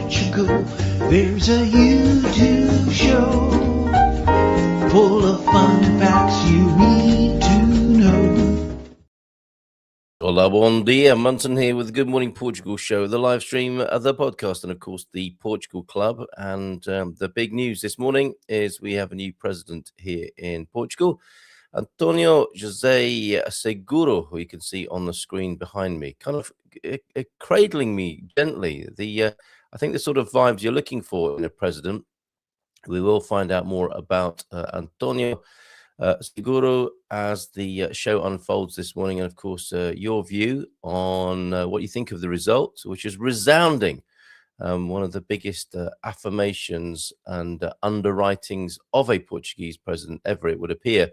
Portugal. There's a YouTube show full of fun facts you need to know. Hola, bon dia. Munson here with the Good Morning Portugal show, the live stream, the podcast, and of course the Portugal Club. And the big news this morning is we have a new president here in Portugal, Antonio José Seguro, who you can see on the screen behind me, kind of cradling me gently. I think the sort of vibes you're looking for in a president. We will find out more about Antonio Seguro as the show unfolds this morning, and of course your view on what you think of the result, which is resounding. One of the biggest affirmations and underwritings of a Portuguese president ever, it would appear.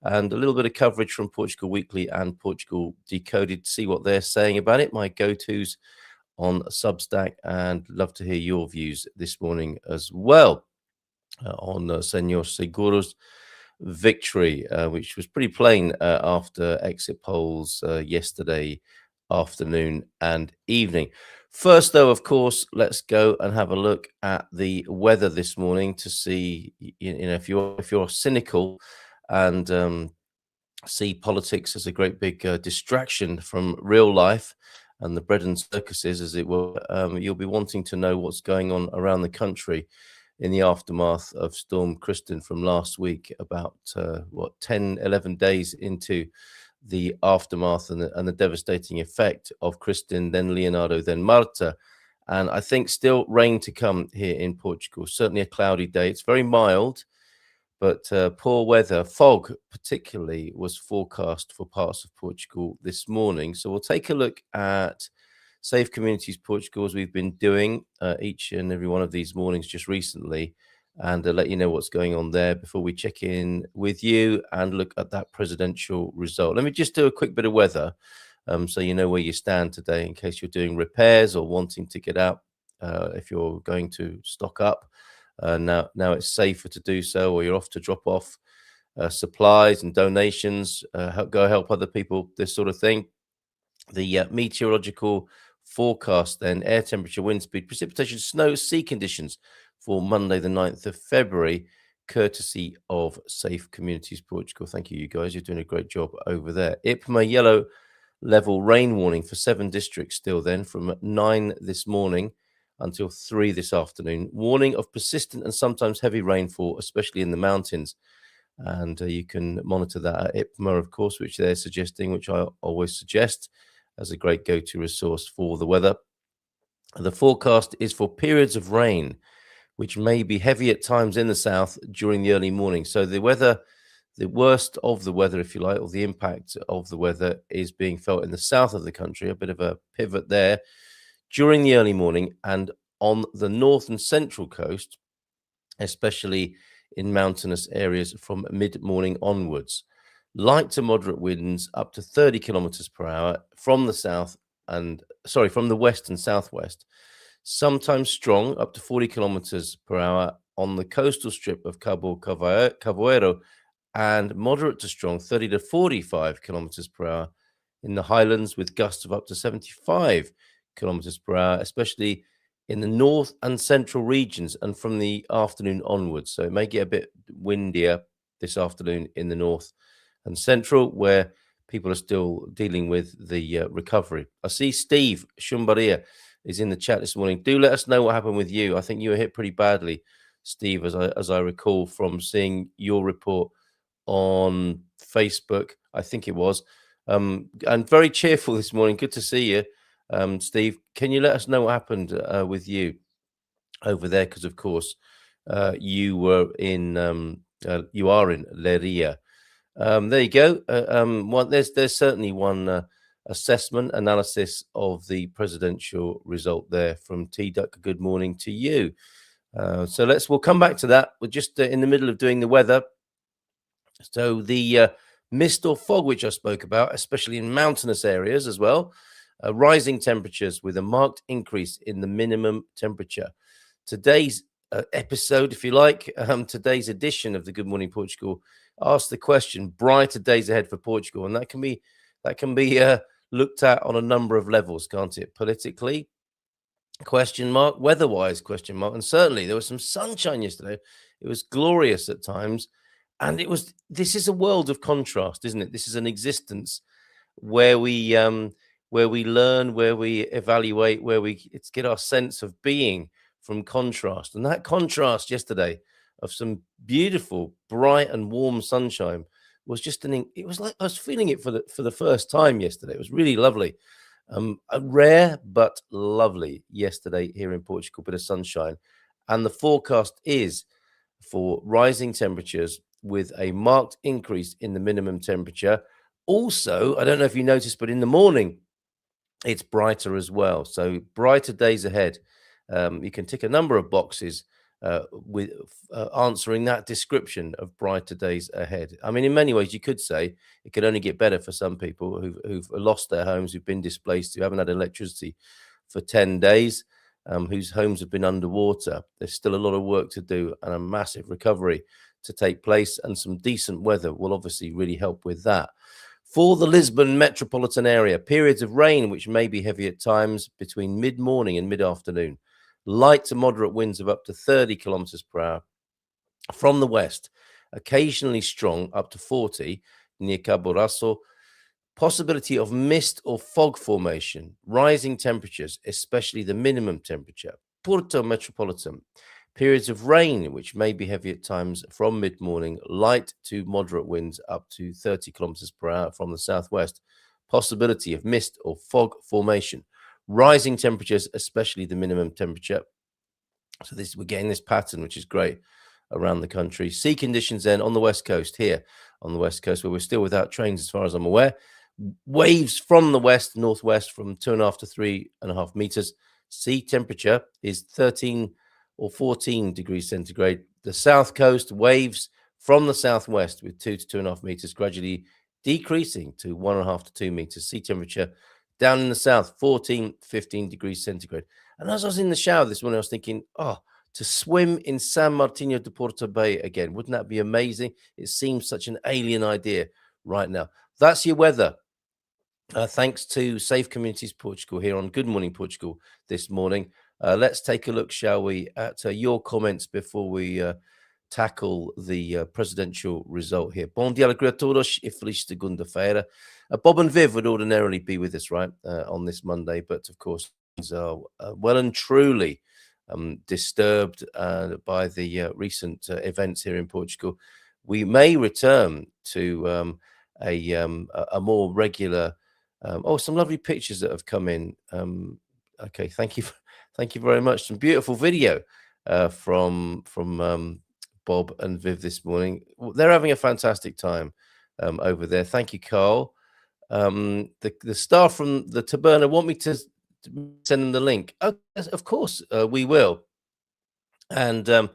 And a little bit of coverage from Portugal Weekly and Portugal Decoded to see what they're saying about it. My go-tos on Substack, and love to hear your views this morning as well on Senor Seguro's victory, which was pretty plain after exit polls yesterday afternoon and evening. First, though, of course, let's go and have a look at the weather this morning to see, if you're cynical and see politics as a great big distraction from real life and the bread and circuses, as it were, you'll be wanting to know what's going on around the country in the aftermath of Storm Kristin from last week, about 10, 11 days into the aftermath and the devastating effect of Kristin, then Leonardo, then Marta. And I think still rain to come here in Portugal. Certainly a cloudy day. It's very mild, but poor weather, fog particularly, was forecast for parts of Portugal this morning. So we'll take a look at Safe Communities Portugal, as we've been doing each and every one of these mornings just recently, and let you know what's going on there before we check in with you and look at that presidential result. Let me just do a quick bit of weather so you know where you stand today in case you're doing repairs or wanting to get out if you're going to stock up. Now it's safer to do so, or you're off to drop off supplies and donations, go help other people, this sort of thing. The meteorological forecast then: air temperature, wind speed, precipitation, snow, sea conditions for Monday the 9th of February, courtesy of Safe Communities Portugal. Thank you, you guys. You're doing a great job over there. IPMA yellow level rain warning for 7 districts still then, from 9 this morning until 3 this afternoon. Warning of persistent and sometimes heavy rainfall, especially in the mountains. And you can monitor that at IPMA, of course, which they're suggesting, which I always suggest as a great go-to resource for the weather. The forecast is for periods of rain, which may be heavy at times in the south during the early morning. So the weather, the worst of the weather, if you like, or the impact of the weather is being felt in the south of the country, a bit of a pivot there during the early morning, and on the north and central coast, especially in mountainous areas from mid-morning onwards. Light to moderate winds up to 30 kilometers per hour from the west and southwest. Sometimes strong, up to 40 kilometers per hour on the coastal strip of Cabo Caboero, and moderate to strong, 30 to 45 kilometers per hour in the highlands, with gusts of up to 75 kilometers per hour, especially in the north and central regions and from the afternoon onwards. So it may get a bit windier this afternoon in the north and central, where people are still dealing with the recovery. I see Steve Shumbaria is in the chat this morning. Do let us know what happened with you. I think you were hit pretty badly, Steve, as I recall from seeing your report on Facebook, I think it was. And very cheerful this morning. Good to see you. Steve, can you let us know what happened with you over there? Because of course you are in Leiria. There you go. There's certainly one assessment analysis of the presidential result there from T-Duck. Good morning to you. So we'll come back to that. We're just in the middle of doing the weather. So the mist or fog, which I spoke about, especially in mountainous areas as well. Rising temperatures with a marked increase in the minimum temperature. Today's episode, if you like, today's edition of the Good Morning Portugal asks the question: brighter days ahead for Portugal, and that can be looked at on a number of levels, can't it? Politically, Question mark. Weather-wise, question mark. And certainly there was some sunshine yesterday. It was glorious at times. And this is a world of contrast, isn't it? This is an existence where we learn, where we evaluate, where we get our sense of being from contrast. And that contrast yesterday of some beautiful, bright and warm sunshine was it was like I was feeling it for the first time yesterday. It was really lovely. A rare but lovely yesterday here in Portugal, bit of sunshine. And the forecast is for rising temperatures with a marked increase in the minimum temperature. Also, I don't know if you noticed, but in the morning, it's brighter as well. So brighter days ahead. You can tick a number of boxes with answering that description of brighter days ahead. I mean, in many ways, you could say it could only get better for some people who've lost their homes, who've been displaced, who haven't had electricity for 10 days, whose homes have been underwater. There's still a lot of work to do and a massive recovery to take place, and some decent weather will obviously really help with that. For the Lisbon metropolitan area, periods of rain which may be heavy at times between mid-morning and mid-afternoon. Light to moderate winds of up to 30 kilometers per hour from the west, occasionally strong up to 40 near Cabo Raso. Possibility of mist or fog formation, rising temperatures, especially the minimum temperature. Porto metropolitan, periods of rain which may be heavy at times from mid-morning, light to moderate winds up to 30 kilometers per hour from the southwest. Possibility of mist or fog formation, rising temperatures, especially the minimum temperature. So we're getting this pattern, which is great around the country. Sea conditions then on the west coast, here on the west coast, where we're still without trains as far as I'm aware. Waves from the west, northwest from 2.5 to 3.5 meters. Sea temperature is 13 or 14 degrees centigrade. The south coast, waves from the southwest with 2 to 2.5 meters, gradually decreasing to 1.5 to 2 meters. Sea temperature down in the south, 14, 15 degrees centigrade. And as I was in the shower this morning, I was thinking, to swim in San Martino de Porto Bay again, wouldn't that be amazing? It seems such an alien idea right now. That's your weather. Thanks to Safe Communities Portugal here on Good Morning Portugal this morning. Let's take a look, shall we, at your comments before we tackle the presidential result here. Bom dia, alegria a todos e feliz segunda-feira. Bob and Viv would ordinarily be with us, right, on this Monday, but of course, things are well and truly disturbed by the recent events here in Portugal. We may return to a more regular. Some lovely pictures that have come in. Okay, thank you very much. Some beautiful video from Bob and Viv this morning. They're having a fantastic time over there. Thank you, Carl. The staff from the Taberna want me to send them the link. Oh, yes, of course, we will. And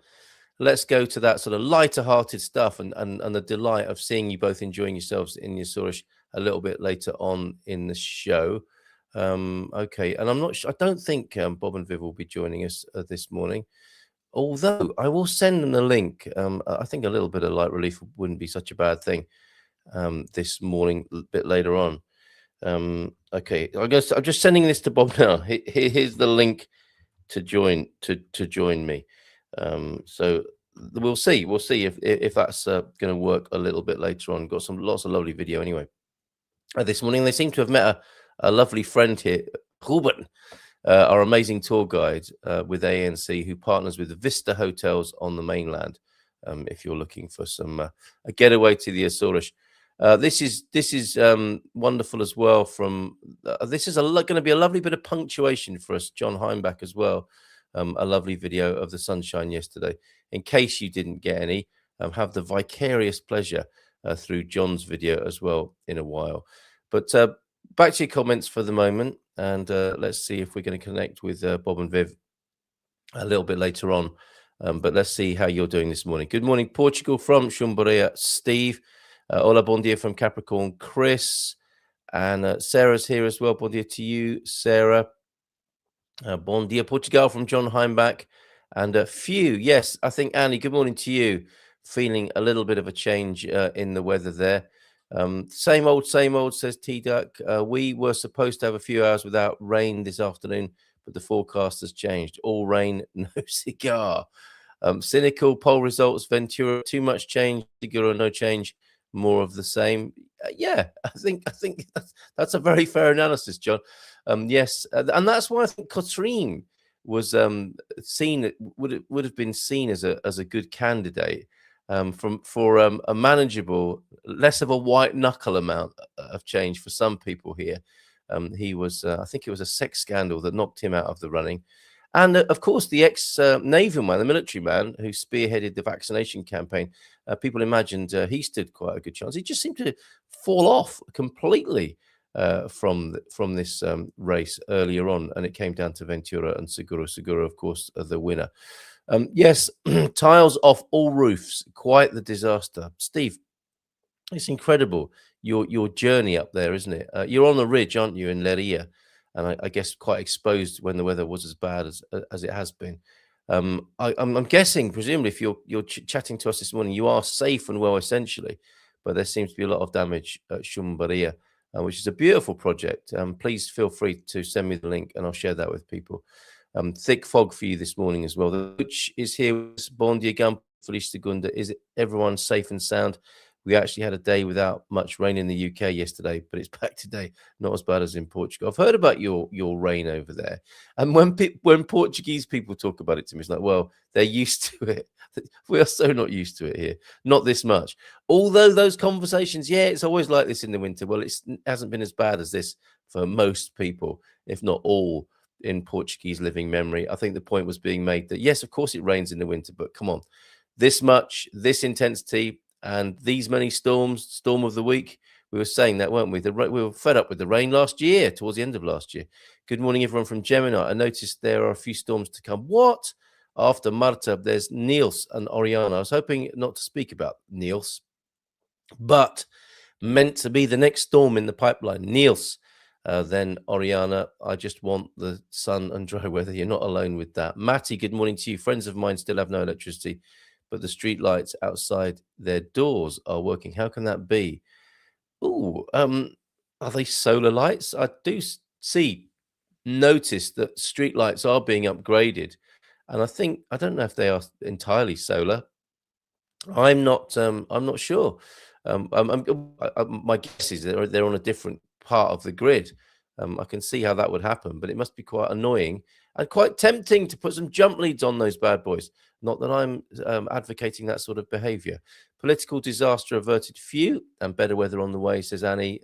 let's go to that sort of lighter-hearted stuff and the delight of seeing you both enjoying yourselves in Açores a little bit later on in the show. Okay, and I'm not sure. I don't think Bob and Viv will be joining us this morning. Although I will send them the link. I think a little bit of light relief wouldn't be such a bad thing this morning, a bit later on. Okay, I guess I'm just sending this to Bob now. Here's the link to join me. So we'll see if that's going to work a little bit later on. Got lots of lovely video anyway. This morning they seem to have met a lovely friend here, Ruben, our amazing tour guide with ANC, who partners with Vista Hotels on the mainland. If you're looking for some a getaway to the Açores, this is wonderful as well. This is going to be a lovely bit of punctuation for us, John Heimbach as well. A lovely video of the sunshine yesterday. In case you didn't get any, have the vicarious pleasure through John's video as well in a while. But back to your comments for the moment, and let's see if we're going to connect with Bob and Viv a little bit later on. But let's see how you're doing this morning. Good morning, Portugal from Shumborea, Steve. Hola, bon dia from Capricorn, Chris. And Sarah's here as well. Bon dia to you, Sarah. Bon dia, Portugal from John Heimbach. And Few, yes, I think, Annie, good morning to you. Feeling a little bit of a change in the weather there. Same old, says T-Duck. We were supposed to have a few hours without rain this afternoon, but the forecast has changed. All rain, no cigar. Cynical poll results, Ventura, too much change, Seguro, no change, more of the same. Yeah, I think that's a very fair analysis, John. Yes, and that's why I think Cotrine was seen would have been seen as a good candidate for a manageable, less of a white knuckle amount of change for some people here. He was, I think it was a sex scandal that knocked him out of the running. And of course, the ex Navy man, the military man who spearheaded the vaccination campaign, people imagined he stood quite a good chance. He just seemed to fall off completely from this race earlier on, and it came down to Ventura and Seguro. Seguro, of course, the winner. Yes, tiles off all roofs, quite the disaster. Steve, it's incredible your journey up there, isn't it? You're on the ridge, aren't you, in Leria? And I guess quite exposed when the weather was as bad as it has been. I'm guessing, presumably, if you're chatting to us this morning, you are safe and well, essentially, but there seems to be a lot of damage at Shumbaria, which is a beautiful project. Please feel free to send me the link, and I'll share that with people. Thick fog for you this morning as well. The coach is here. Bon dia, Gump, Feliz Segunda. Is everyone safe and sound? We actually had a day without much rain in the UK yesterday, but it's back today. Not as bad as in Portugal. I've heard about your rain over there, and when Portuguese people talk about it to me, it's like, well, they're used to it. We are so not used to it here. Not this much. Although those conversations, yeah, it's always like this in the winter. Well, it hasn't been as bad as this for most people, if not all, in Portuguese living memory. I think the point was being made that yes, of course it rains in the winter, but come on, this much, this intensity, and these many storms, storm of the week. We were saying that, weren't we? We were fed up with the rain last year, towards the end of last year. Good morning, everyone from Gemini. I noticed there are a few storms to come. What? After Marta, there's Niels and Oriana. I was hoping not to speak about Niels, but meant to be the next storm in the pipeline. Niels, then Oriana. I just want the sun and dry weather. You're not alone with that. Matty, good morning to you. Friends of mine still have no electricity, but the street lights outside their doors are working. How can that be? Oh, are they solar lights? I do notice that street lights are being upgraded, and I don't know if they are entirely solar. I'm not sure. My guess is they're on a different part of the grid. I can see how that would happen, but it must be quite annoying and quite tempting to put some jump leads on those bad boys. Not that I'm advocating that sort of behaviour. Political disaster averted, few, and better weather on the way, says Annie.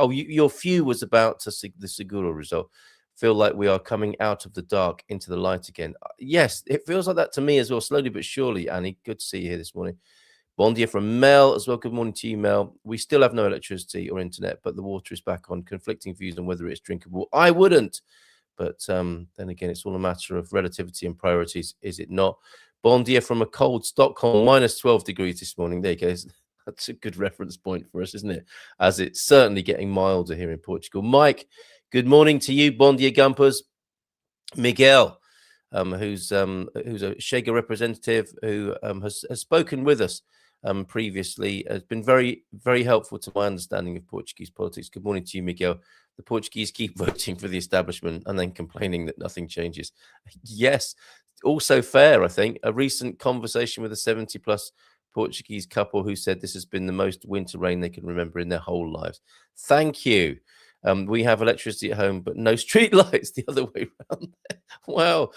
Your few was about the Seguro result. Feel like we are coming out of the dark into the light again. Yes, it feels like that to me as well, slowly but surely, Annie. Good to see you here this morning. Bon dia from Mel as well. Good morning to you, Mel. We still have no electricity or internet, but the water is back on. Conflicting views on whether it's drinkable. I wouldn't. But then again, it's all a matter of relativity and priorities, is it not? Bon dia from a cold Stockholm, minus 12 degrees this morning. There you go. That's a good reference point for us, isn't it? As it's certainly getting milder here in Portugal. Mike, good morning to you. Bon dia, Gumpers. Miguel, who's a Shega representative who has spoken with us previously, has been very, very helpful to my understanding of Portuguese politics. Good morning to you, Miguel. The Portuguese keep voting for the establishment and then complaining that nothing changes. Yes, also fair, I think. A recent conversation with a 70-plus Portuguese couple who said this has been the most winter rain they can remember in their whole lives. Thank you. We have electricity at home, but no street lights, the other way around. Wow.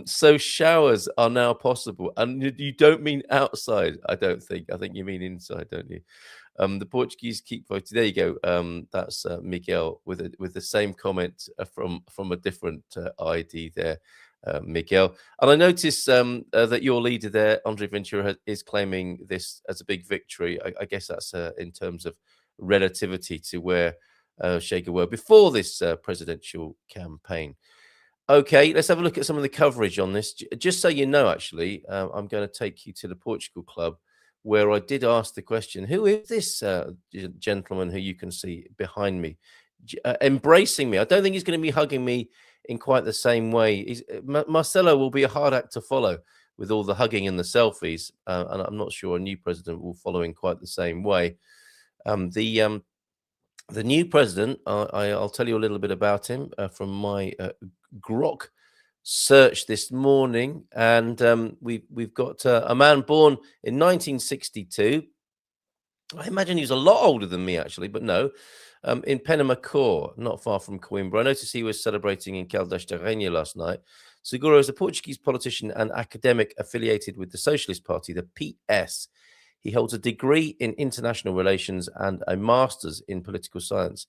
So showers are now possible. And you don't mean outside, I don't think. I think you mean inside, don't you? The Portuguese keep voting. There you go. That's Miguel with the same comment from a different ID there, Miguel. And I notice that your leader there, Andre Ventura, is claiming this as a big victory. I guess that's in terms of relativity to where Shega were before this presidential campaign. Okay, let's have a look at some of the coverage on this. Just so you know, actually, I'm going to take you to the Portugal Club, where I did ask the question, who is this gentleman who you can see behind me, embracing me? I don't think he's going to be hugging me in quite the same way. Marcelo will be a hard act to follow with all the hugging and the selfies, and I'm not sure a new president will follow in quite the same way. The new president, I'll tell you a little bit about him from my Grok search this morning, and we've got a man born in 1962. I imagine he was a lot older than me, actually, but no. In Penamacor, not far from Coimbra. I noticed he was celebrating in Caldas da Rainha last night. Seguro is a Portuguese politician and academic affiliated with the Socialist Party, the PS. He holds a degree in international relations and a master's in political science.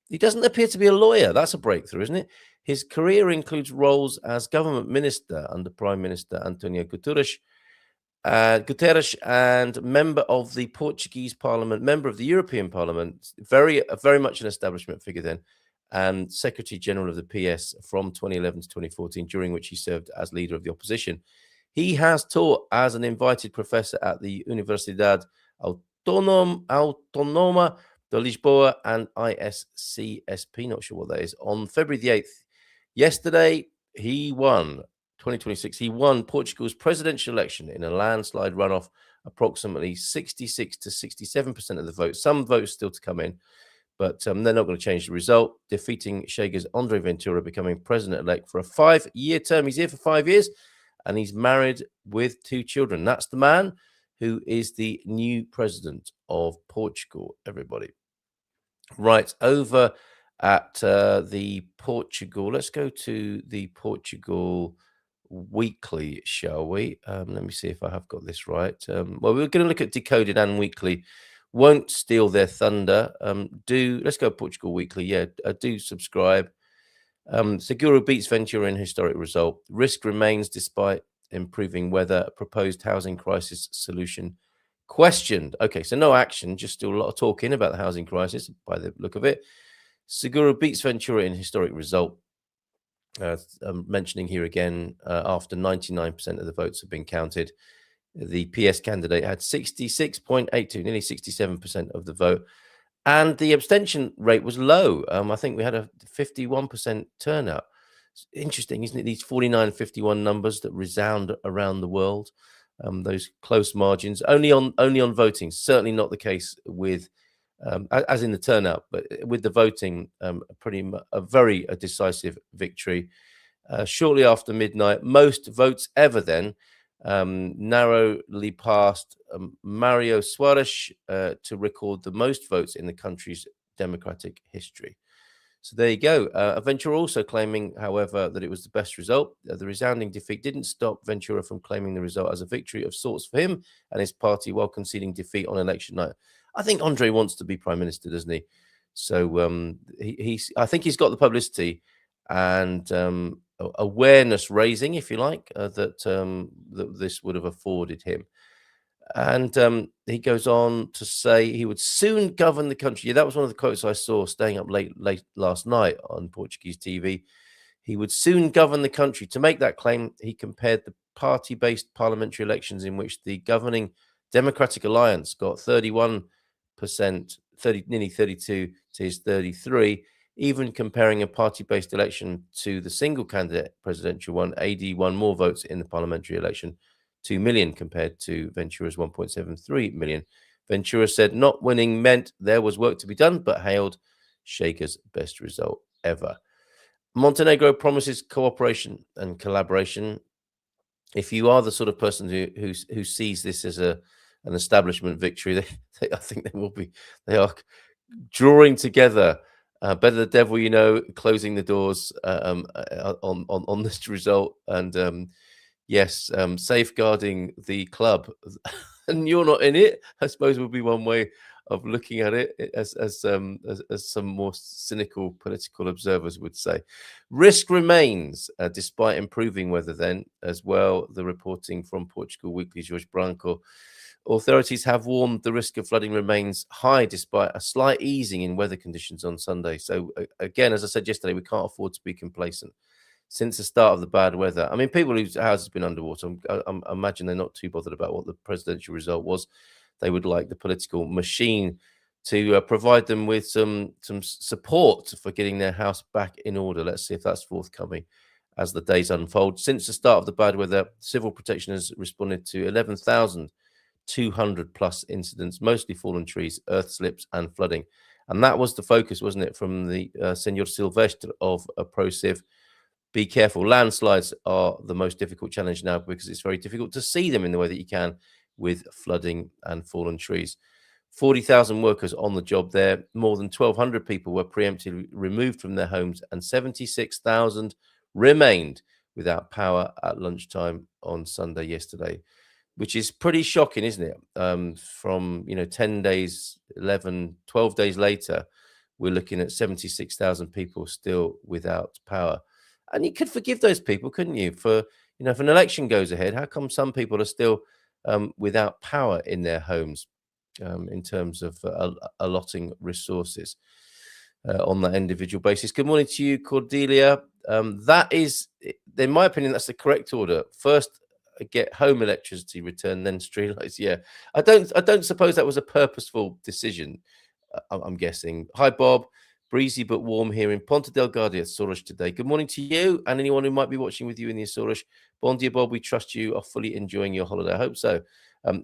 He doesn't appear to be a lawyer. That's a breakthrough, isn't it? His career includes roles as government minister under Prime Minister Antonio Guterres, and member of the Portuguese Parliament, member of the European Parliament, very much an establishment figure then, and Secretary General of the PS from 2011 to 2014, during which he served as leader of the opposition. He has taught as an invited professor at the Universidade Autónoma de Lisboa and ISCSP, not sure what that is, on February the 8th. Yesterday, he won 2026, he won Portugal's presidential election in a landslide runoff, approximately 66 to 67% of the vote. Some votes still to come in, but they're not going to change the result, defeating Chega's André Ventura, becoming president-elect for a 5-year term. He's here for 5 years, and he's married with 2 children. That's the man who is the new president of Portugal, everybody. Right, over at the Portugal, let's go to the Portugal Weekly, shall we? Let me see if I have got this right. Well, we're going to look at Decoded and Weekly. Won't steal their thunder. Let's go Portugal Weekly. Yeah, do subscribe. Seguro beats Ventura in historic result. Risk remains despite improving weather. Proposed housing crisis solution questioned. Okay, so no action, just still a lot of talking about the housing crisis by the look of it. Seguro beats Ventura in historic result. I'm mentioning here again, after 99% of the votes have been counted, the PS candidate had 66.82, nearly 67% of the vote. And the abstention rate was low. I think we had a 51% turnout. It's interesting, isn't it? These 49 and 51 numbers that resound around the world, those close margins, only on voting. Certainly not the case with, as in the turnout, but with the voting, a very decisive victory. Shortly after midnight, most votes ever then, narrowly past Mario Soares to record the most votes in the country's democratic history. So there you go. Ventura also claiming, however, that it was the best result. The resounding defeat didn't stop Ventura from claiming the result as a victory of sorts for him and his party, while conceding defeat on election night. I think Andre wants to be prime minister, doesn't he? So I think he's got the publicity and awareness raising, if you like, that this would have afforded him. And he goes on to say he would soon govern the country. Yeah, that was one of the quotes I saw staying up late last night on Portuguese TV. He would soon govern the country. To make that claim, he compared the party-based parliamentary elections in which the governing Democratic Alliance got 31%, nearly 32 to his 33, even comparing a party-based election to the single candidate presidential one. AD won more votes in the parliamentary election, 2 million compared to Ventura's 1.73 million. Ventura said not winning meant there was work to be done, but hailed Chega's best result ever. Montenegro promises cooperation and collaboration. If you are the sort of person who sees this as an establishment victory, I think they are drawing together. Better the devil you know, closing the doors on this result, and yes, safeguarding the club, and you're not in it, I suppose, would be one way of looking at it, as some more cynical political observers would say. Risk remains, despite improving weather then as well. The reporting from Portugal Weekly, Jorge Branco. Authorities have warned the risk of flooding remains high despite a slight easing in weather conditions on Sunday. So again, as I said yesterday, we can't afford to be complacent. Since the start of the bad weather, I mean, people whose houses have been underwater, I imagine they're not too bothered about what the presidential result was. They would like the political machine to provide them with some support for getting their house back in order. Let's see if that's forthcoming as the days unfold. Since the start of the bad weather, civil protection has responded to 11,200 plus incidents, mostly fallen trees, earth slips, and flooding. And that was the focus, wasn't it, from the Senor Silvestre of ProSiv. Be careful. Landslides are the most difficult challenge now because it's very difficult to see them in the way that you can with flooding and fallen trees. 40,000 workers on the job there. More than 1,200 people were preemptively removed from their homes, and 76,000 remained without power at lunchtime on Sunday yesterday, which is pretty shocking, isn't it? From 10 days, 11, 12 days later, we're looking at 76,000 people still without power. And you could forgive those people, couldn't you? For if an election goes ahead, how come some people are still without power in their homes? In terms of allotting resources on that individual basis. Good morning to you, Cordelia. That is, in my opinion, that's the correct order. First, get home electricity returned, then streetlights. Yeah, I don't suppose that was a purposeful decision. I'm guessing. Hi, Bob. Breezy but warm here in Ponta Delgado, Açores today. Good morning to you and anyone who might be watching with you in the Açores. Bon dia, Bob. We trust you are fully enjoying your holiday. I hope so.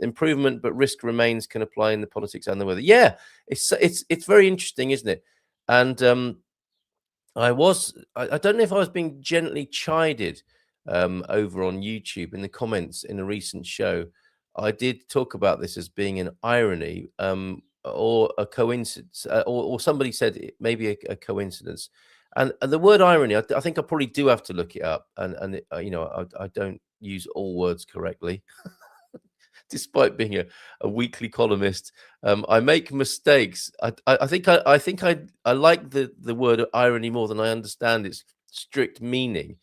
Improvement, but risk remains can apply in the politics and the weather. Yeah, it's very interesting, isn't it? And I don't know if I was being gently chided over on YouTube in the comments in a recent show. I did talk about this as being an irony or a coincidence, or somebody said it maybe a coincidence. And the word irony, I think I probably do have to look it up. And I don't use all words correctly. Despite being a weekly columnist, I make mistakes. I think I like the word irony more than I understand its strict meaning.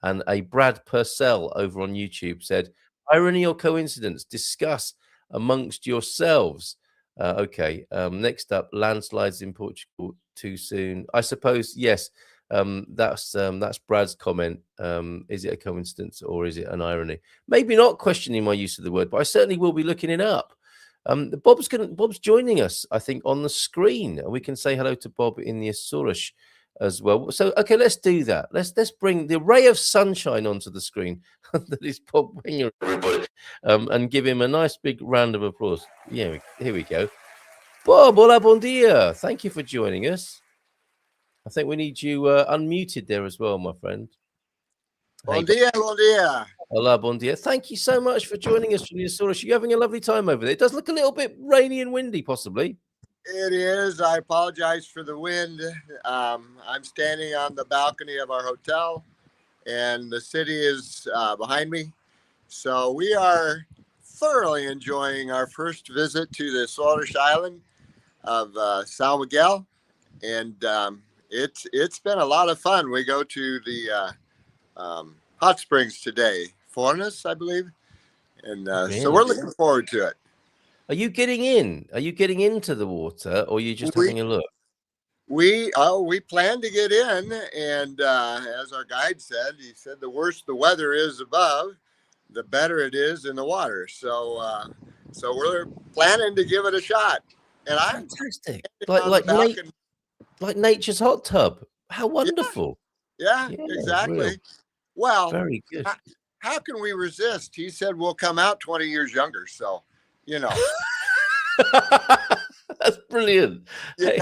And a Brad Purcell over on YouTube said, "Irony or coincidence? Discuss amongst yourselves." Okay. Next up, landslides in Portugal too soon. I suppose yes. That's Brad's comment. Is it a coincidence or is it an irony? Maybe not questioning my use of the word, but I certainly will be looking it up. Bob's joining us, I think, on the screen. We can say hello to Bob in the Açores as well. So, okay, let's do that. Let's bring the ray of sunshine onto the screen that is Bob Winger, everybody, and give him a nice big round of applause. Yeah, here we go. Bob, hola, bon dia. Thank you for joining us. I think we need you unmuted there as well, my friend. Bon dia, bon dia. Hola, bon dia. Thank you so much for joining us from the Açores. You're having a lovely time over there. It does look a little bit rainy and windy, possibly. It is. I apologize for the wind. I'm standing on the balcony of our hotel, and the city is behind me. So we are thoroughly enjoying our first visit to the Açores island of São Miguel, and it's been a lot of fun. We go to the hot springs today, Fornes, I believe, and so we're looking forward to it. Are you getting in? Are you getting into the water, or are you just having a look? We plan to get in, and as our guide said, he said the worse the weather is above, the better it is in the water. So we're planning to give it a shot. And I'm fantastic, like nature's hot tub. How wonderful! Yeah, exactly. Real. Well, very good. How can we resist? He said we'll come out 20 years younger. So, that's brilliant. You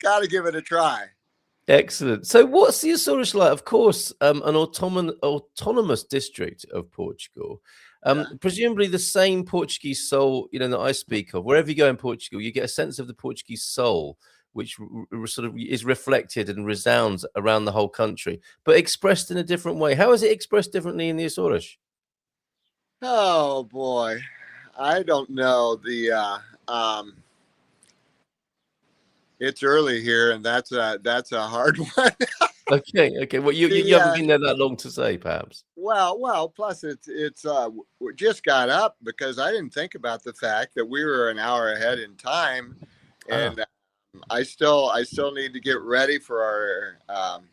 gotta give it a try. Excellent. So, what's the Açores like? Of course, an autonomous district of Portugal. Presumably the same Portuguese soul, that I speak of. Wherever you go in Portugal, you get a sense of the Portuguese soul, which sort of is reflected and resounds around the whole country, but expressed in a different way. How is it expressed differently in the Açores? Oh boy, I don't know. It's early here, and that's a hard one. Okay. Well, you haven't been there that long to say, perhaps. Well. Plus, it's we just got up because I didn't think about the fact that we were an hour ahead in time, and I still need to get ready for our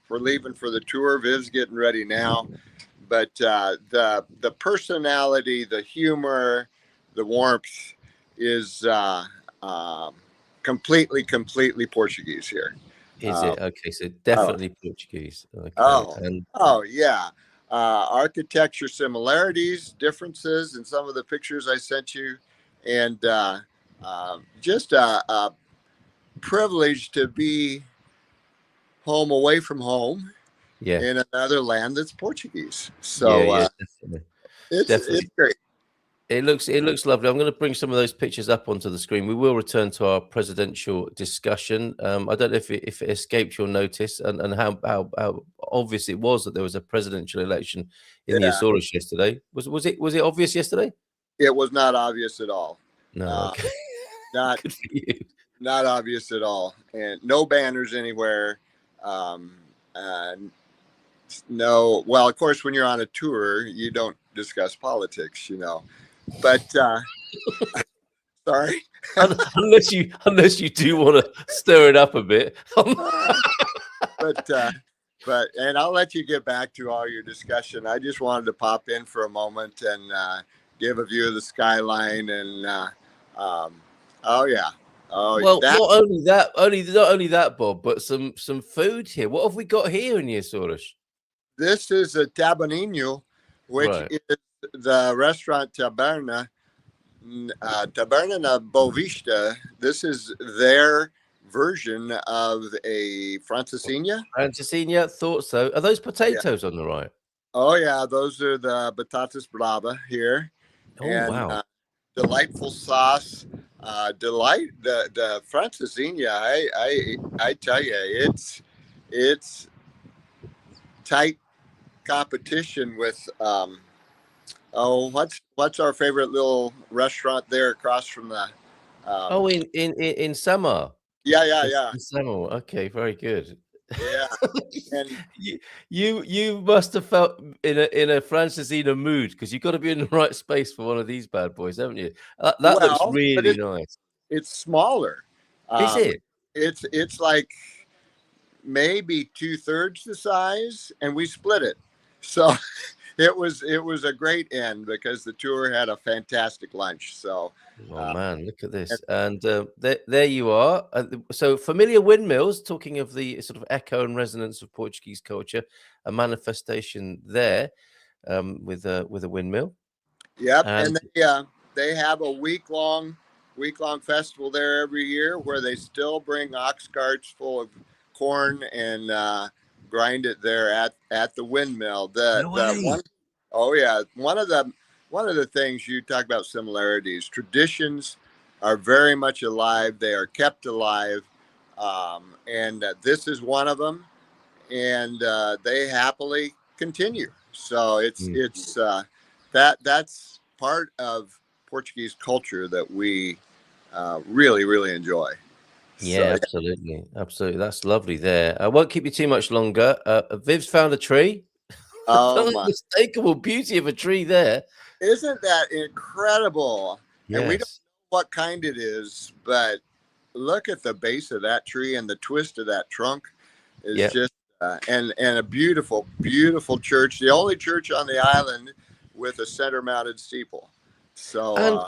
for leaving for the tour. Viv's getting ready now, but the personality, the humor, the warmth is completely Portuguese here. Is it? Okay, so definitely Portuguese. Okay. Yeah. Architecture similarities, differences in some of the pictures I sent you, and just a privilege to be home away from home Yeah. in another land that's Portuguese. Yeah, So yeah, definitely. it's Definitely. great. It looks lovely. I'm going to bring some of those pictures up onto the screen. We will return to our presidential discussion. I don't know if it escaped your notice and how obvious it was that there was a presidential election in the Yeah, Azores yesterday. Was it obvious yesterday? it was not obvious at all. No. Uh, Okay. not Good for you. not obvious at all, and no banners anywhere. Um, and no, well, of course, when you're on a tour, you don't discuss politics, But sorry, Unless you do want to stir it up a bit. but and I'll let you get back to all your discussion. I just wanted to pop in for a moment and give a view of the skyline and oh yeah, Well, that not only that, Bob, but some food here. What have we got here in the Azores? this is a tabanino, which Right. is the restaurant Taberna. Taberna na Bovista. This is their version of a francesinha. Francesinha, thought so. Are those Yeah. potatoes on the right? Oh yeah, those are the batatas brava here, Oh and wow. delightful sauce. The francesinha. I tell you, it's tight competition with what's our favorite little restaurant there across from the Oh, in summer. yeah. In summer. Okay, very good. Yeah, and You must have felt in a Francesinha mood because you've got to be in the right space for one of these bad boys, haven't you? That looks but really nice. it's smaller. Is it? It's like maybe 2/3 the size, and we split it. So it was a great end because the tour had a fantastic lunch. So Oh man, look at and- this. And there you are. So familiar windmills, talking of the sort of echo and resonance of Portuguese culture, a manifestation there with a windmill. yep, And and they have a week long festival there every year where they still bring ox carts full of corn and grind it there at the windmill. no The way. one Oh yeah, one of the things you talk about similarities. Traditions are very much alive. They are kept alive, and this is one of them. And they happily continue. So Mm. it's that's part of Portuguese culture that we really enjoy. Yeah, So absolutely. Absolutely. That's lovely there. I won't keep you too much longer. Viv's found a tree. oh my, Unmistakable beauty of a tree there. isn't that incredible? And we don't Yes. know what kind it is, but look at the base of that tree and the twist of that trunk is Yeah. just and a beautiful church, the only church on the island with a center mounted steeple. So And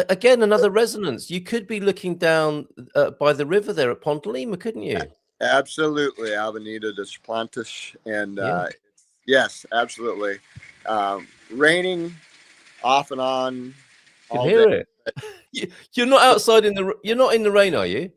again, another resonance. You could be looking down by the river there at Pontelima, couldn't you? absolutely, Avenida dos Plantas, and Yeah. yes, absolutely. Raining off and on Can all day. hear it. You're not outside you're not in the rain, are you?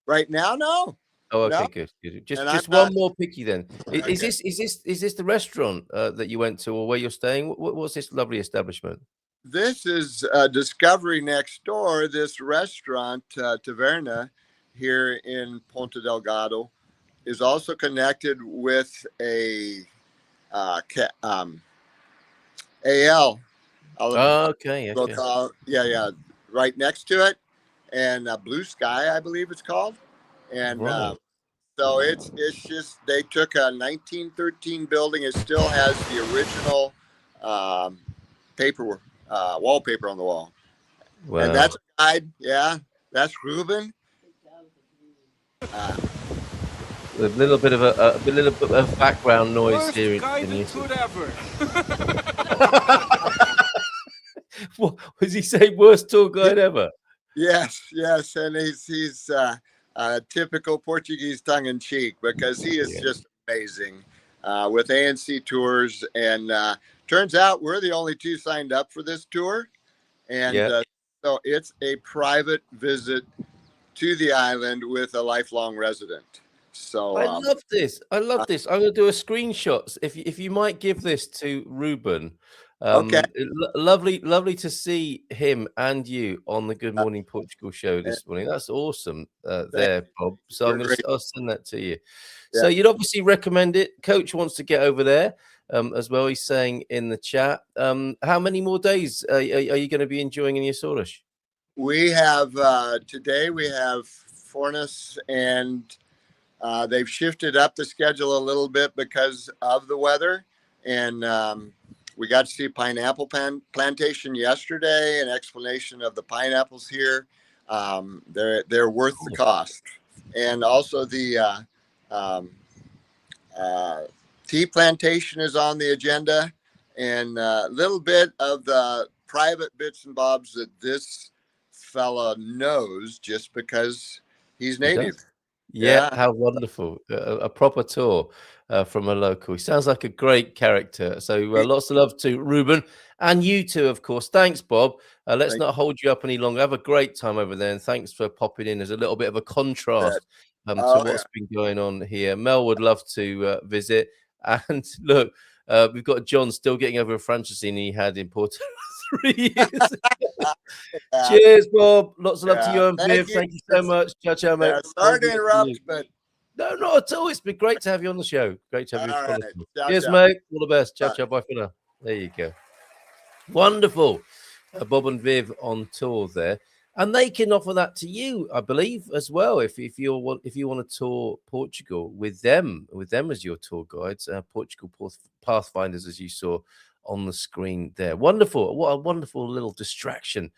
Right now, no. Oh, No, okay, good. and I'm Just one not. more picky then. Is Okay. this the restaurant that you went to or where you're staying? What's this lovely establishment? This is Discovery next door. This restaurant, Taverna, here in Ponta Delgado, is also connected with a AL. Oh, okay. Yeah, right next to it, and Blue Sky, I believe it's called, and Right. so it's just they took a 1913 building. It still has the original paper wallpaper on the wall. Wow. And that's a guide. Yeah, that's Ruben. A little bit of a little bit of background noise Worst here. guided tour ever. What was he saying? Worst tour guide ever. Yes, and he's typical Portuguese tongue in cheek because he is just amazing with ANC tours. And turns out we're the only two signed up for this tour, and so it's a private visit to the island with a lifelong resident. So I love this. I love this. I'm going to do a screenshot. If you might give this to Ruben. okay. Lovely to see him and you on the Good Uh, Morning Portugal show this morning. That's awesome, thank there, Bob. So you. I'm You're going to great. I'll send that to you. Yeah. So you'd obviously recommend it. Coach wants to get over there as well. He's saying in the chat. How many more days are you going to be enjoying in Açores? We have today. We have Fornes, and they've shifted up the schedule a little bit because of the weather. And we got to see pineapple plantation yesterday. An explanation of the pineapples here. They're worth the cost, and also the tea plantation is on the agenda, and a little bit of the private bits and bobs that this fella knows just because he's native. Yeah, how wonderful. A proper tour from a local. He sounds like a great character. So lots of love to Ruben and you too, of course. Thanks, Bob. Let's not hold you up any longer. Have a great time over there. And thanks for popping in as a little bit of a contrast to what's been going on here. Mel would love to visit. And look, we've got John still getting over a Francine he had in Porto 3 years. Cheers, Bob. Lots of love to you and Viv. Thank you so much. Ciao, ciao, mate. Sorry to interrupt, but no, not at all. It's been great to have you on the show. Great to have you. All right. Ciao, Cheers, ciao. mate. All the best. Ciao, ciao. Bye for now. There you go. Wonderful. Bob and Viv on tour there, and they can offer that to you, I believe, as well. If you want to tour Portugal with them as your tour guides, Portugal Pathfinders, as you saw on the screen there. Wonderful. What a wonderful little distraction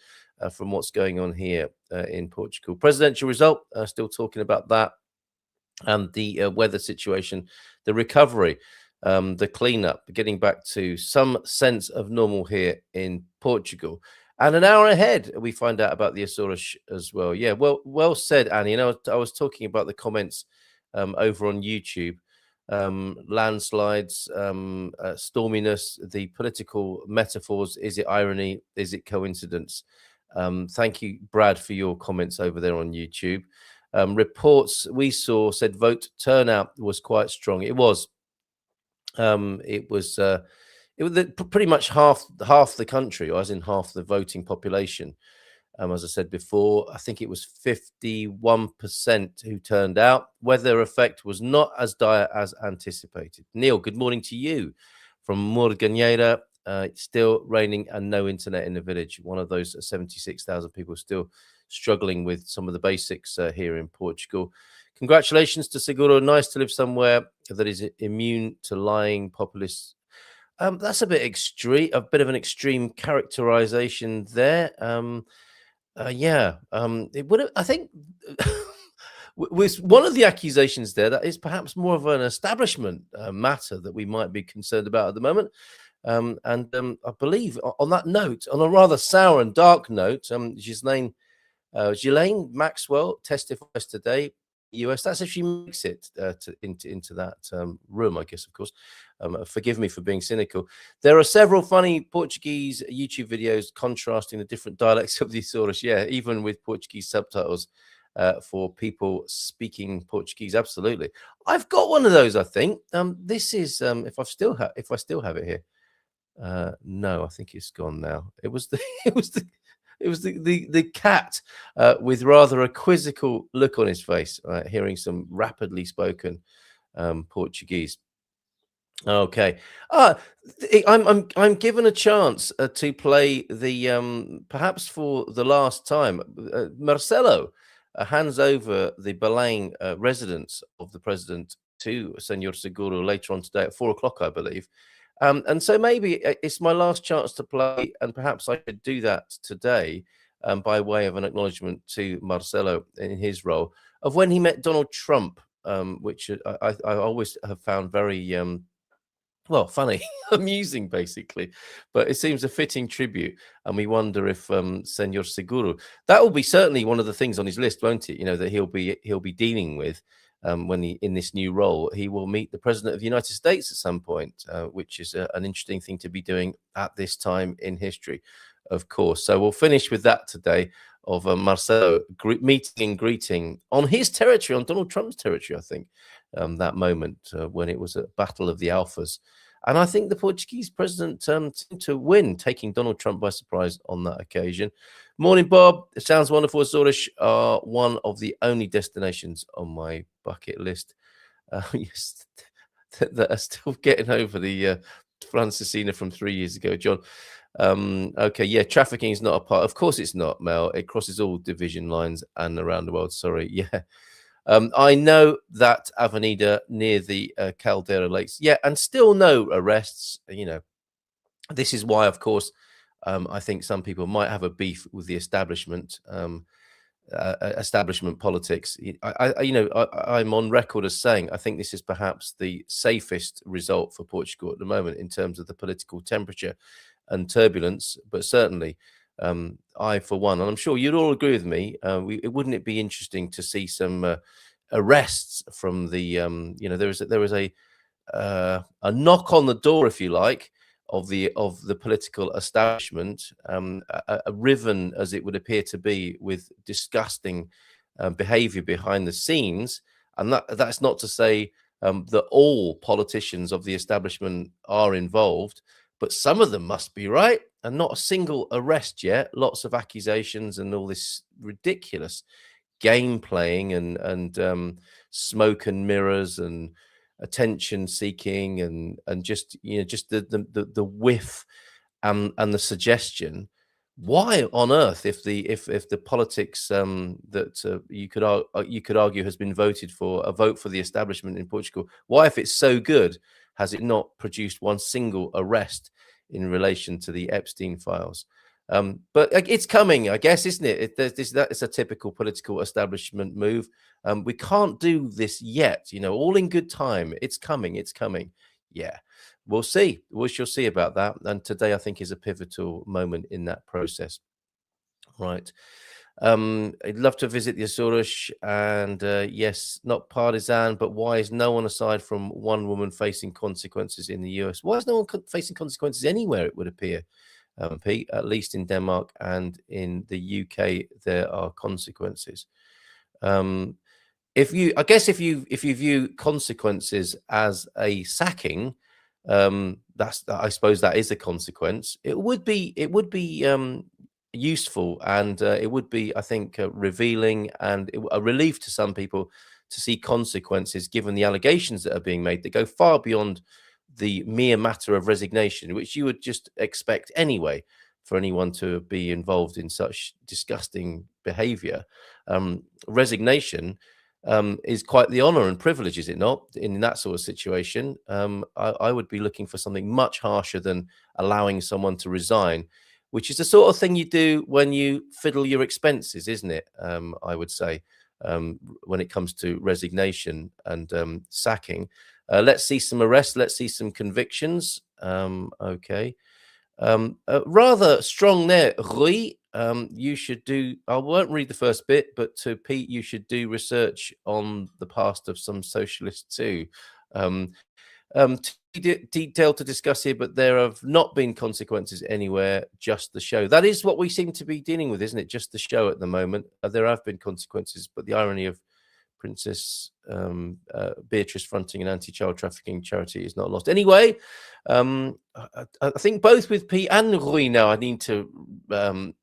from what's going on here in Portugal. Presidential result, still talking about that, and the weather situation, the recovery, the cleanup, getting back to some sense of normal here in Portugal. And an hour ahead, we find out about the Açores as well. Yeah, well said, Annie. I was talking about the comments over on YouTube. Landslides, storminess, the political metaphors. Is it irony? Is it coincidence? Thank you, Brad, for your comments over there on YouTube. Reports we saw said vote turnout was quite strong. It was pretty much half the country, or as in half the voting population. As I said before, I think it was 51% who turned out. Weather effect was not as dire as anticipated. Neil, good morning to you from Morganheira. It's still raining and no internet in the village. One of those 76,000 people still struggling with some of the basics here in Portugal. Congratulations to Seguro. Nice to live somewhere that is immune to lying populists. That's a bit extreme, a bit of an extreme characterization there. It would have, I think, with one of the accusations there, that is perhaps more of an establishment matter that we might be concerned about at the moment. I believe on that note, on a rather sour and dark note, Ghislaine Maxwell testifies today. US. That's if she makes it into that room, I guess, of course. Forgive me for being cynical. There are several funny Portuguese YouTube videos contrasting the different dialects of the Açores. Yeah, even with Portuguese subtitles for people speaking Portuguese. Absolutely. I've got one of those, I think. This is if I still have it here. No, I think it's gone now. It was the cat with rather a quizzical look on his face, hearing some rapidly spoken Portuguese. Okay, I'm given a chance to play the perhaps for the last time. Marcelo hands over the Belém residence of the president to Senor Seguro later on today at 4:00, I believe. And so maybe it's my last chance to play, and perhaps I could do that today by way of an acknowledgement to Marcelo in his role of when he met Donald Trump, which I always have found very, funny, amusing, basically. But it seems a fitting tribute, and we wonder if Senor Seguro, that will be certainly one of the things on his list, won't it? You know, that he'll be dealing with. When he in this new role, he will meet the president of the United States at some point, which is an interesting thing to be doing at this time in history, of course. So we'll finish with that today of Marcelo meeting and greeting on his territory, on Donald Trump's territory, I think, that moment when it was a battle of the alphas. And I think the Portuguese president seemed to win, taking Donald Trump by surprise on that occasion. Morning, Bob. It sounds wonderful. Zurich are one of the only destinations on my bucket list. Yes, that are still getting over the Francisina from 3 years ago, John. Okay, yeah, trafficking is not a part. Of course, it's not, Mel. It crosses all division lines and around the world. Sorry, yeah. I know that Avenida near the Caldera Lakes. Yeah, and still no arrests. You know, this is why, of course, I think some people might have a beef with the establishment. Establishment politics. I'm on record as saying I think this is perhaps the safest result for Portugal at the moment in terms of the political temperature and turbulence. But certainly, I, for one, and I'm sure you'd all agree with me, wouldn't it be interesting to see some arrests from the, there was a knock on the door, if you like, of the political establishment, riven as it would appear to be with disgusting behavior behind the scenes. And that's not to say that all politicians of the establishment are involved, but some of them must be, right? And not a single arrest yet. Lots of accusations and all this ridiculous game playing and smoke and mirrors and attention seeking and just the whiff and the suggestion. Why on earth, if the politics that you could argue has been voted for, a vote for the establishment in Portugal, why, if it's so good, has it not produced one single arrest in relation to the Epstein files? But it's coming, I guess, isn't it? That's a typical political establishment move. We can't do this yet, all in good time. It's coming. It's coming. Yeah, we'll see. We shall see about that. And today, I think, is a pivotal moment in that process. Right. I'd love to visit the Azores, and yes, not partisan, but why is no one, aside from one woman, facing consequences in the US? Why is no one facing consequences anywhere, it would appear? Pete, at least in Denmark and in the UK, there are consequences. If you view consequences as a sacking, I suppose that is a consequence. It would be useful, and it would be, I think, revealing and a relief to some people to see consequences given the allegations that are being made that go far beyond the mere matter of resignation, which you would just expect anyway for anyone to be involved in such disgusting behavior. Resignation is quite the honor and privilege, is it not, in that sort of situation? I would be looking for something much harsher than allowing someone to resign, which is the sort of thing you do when you fiddle your expenses, isn't it? I would say, when it comes to resignation and sacking. Let's see some arrests. Let's see some convictions. Okay. Rather strong there, Rui. You should do, I won't read the first bit, but to Pete, you should do research on the past of some socialists too. Detail to discuss here, but there have not been consequences anywhere, just the show. That is what we seem to be dealing with, isn't it? Just the show at the moment. There have been consequences, but the irony of Princess Beatrice fronting an anti-child trafficking charity is not lost. Anyway, I think both with Pete and Rui now, I need to